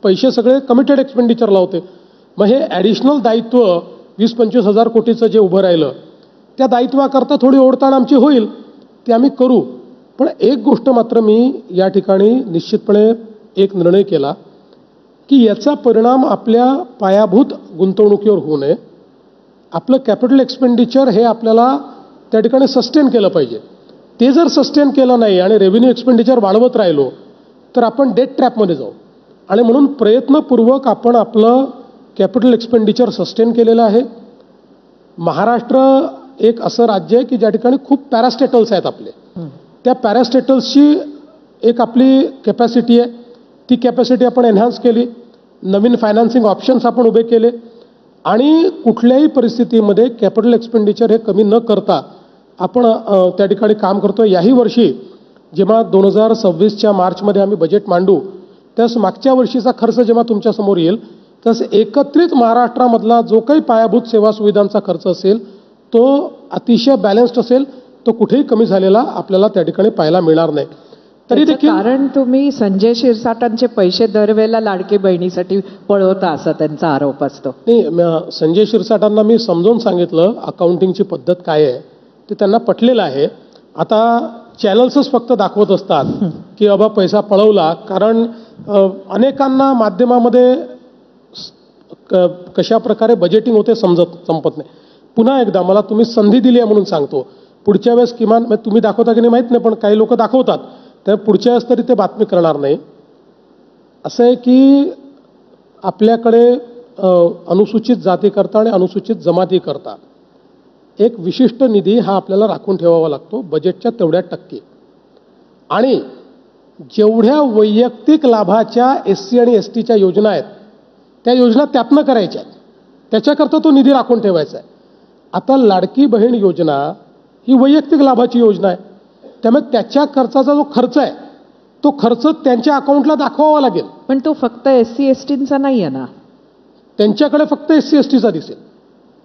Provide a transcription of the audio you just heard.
पैसे सगळे कमिटेड एक्सपेंडिचरला होते. मग हे ॲडिशनल दायित्व 20-25 हजार कोटीचं जे उभं राहिलं त्या दायित्वाकरता थोडी ओढताण आमची होईल, ते आम्ही करू. पण एक गोष्ट मात्र मी या ठिकाणी निश्चितपणे एक निर्णय केला की याचा परिणाम आपल्या पायाभूत गुंतवणुकीवर होऊ नये. आपलं कॅपिटल एक्सपेंडिचर हे आपल्याला त्या ठिकाणी सस्टेन केलं पाहिजे. ते जर सस्टेन केलं नाही आणि रेव्हेन्यू एक्सपेंडिचर वाढवत राहिलो तर आपण डेट ट्रॅपमध्ये जाऊ. आणि म्हणून प्रयत्नपूर्वक आपण आपलं कॅपिटल एक्सपेंडिचर सस्टेन केलेलं आहे. महाराष्ट्र एक असं राज्य आहे की ज्या ठिकाणी खूप पॅरास्टेटल्स आहेत आपले. त्या पॅरास्टेटल्सची एक आपली कॅपॅसिटी आहे. ती कॅपॅसिटी आपण एन्हान्स केली. नवीन फायनान्सिंग ऑप्शन्स आपण उभे केले आणि कुठल्याही परिस्थितीमध्ये कॅपिटल एक्सपेंडिचर हे कमी न करता आपण त्या ठिकाणी काम करतो. याही वर्षी जेव्हा 2026च्या मार्चमध्ये आम्ही बजेट मांडू त्यास मागच्या वर्षीचा खर्च जेव्हा तुमच्यासमोर येईल तसं एकत्रित महाराष्ट्रामधला जो काही पायाभूत सेवा सुविधांचा खर्च असेल तो अतिशय बॅलन्स्ड असेल. तो कुठेही कमी झालेला आपल्याला त्या ठिकाणी पाहायला मिळणार नाही. तरी देखील कारण तुम्ही संजय शिरसाटांचे पैसे दरवेळेला लाडकी बहिणीसाठी पळवता असा त्यांचा आरोप असतो. नाही, संजय शिरसाटांना मी समजावून सांगितलं अकाउंटिंगची पद्धत काय आहे ते त्यांना पटलेलं आहे. आता चॅनल्सच फक्त दाखवत असतात की बाबा पैसा पळवला. कारण अनेकांना माध्यमामध्ये कशा प्रकारे बजेटिंग होते संपत नाही. पुन्हा एकदा मला तुम्ही संधी दिली आहे म्हणून सांगतो, पुढच्या वेळेस किमान तुम्ही दाखवता की नाही माहीत नाही पण काही लोक दाखवतात तर पुढच्या वेळेस तरी ते बातमी करणार नाही. असं आहे की आपल्याकडे अनुसूचित जातीकरता आणि अनुसूचित जमातीकरता एक विशिष्ट निधी हा आपल्याला राखून ठेवावा लागतो बजेटच्या तेवढ्या टक्के. आणि जेवढ्या वैयक्तिक लाभाच्या SC आणि STच्या योजना आहेत त्या योजना त्यातनं करायच्या आहेत. त्याच्याकरता तो निधी राखून ठेवायचा आहे. आता लाडकी बहीण योजना ही वैयक्तिक लाभाची योजना आहे. त्यामुळे त्याच्या खर्चाचा जो खर्च आहे तो खर्च त्यांच्या अकाउंटला दाखवावा लागेल. पण तो फक्त SC STचा नाही आहे ना, त्यांच्याकडे फक्त SC STचा दिसेल.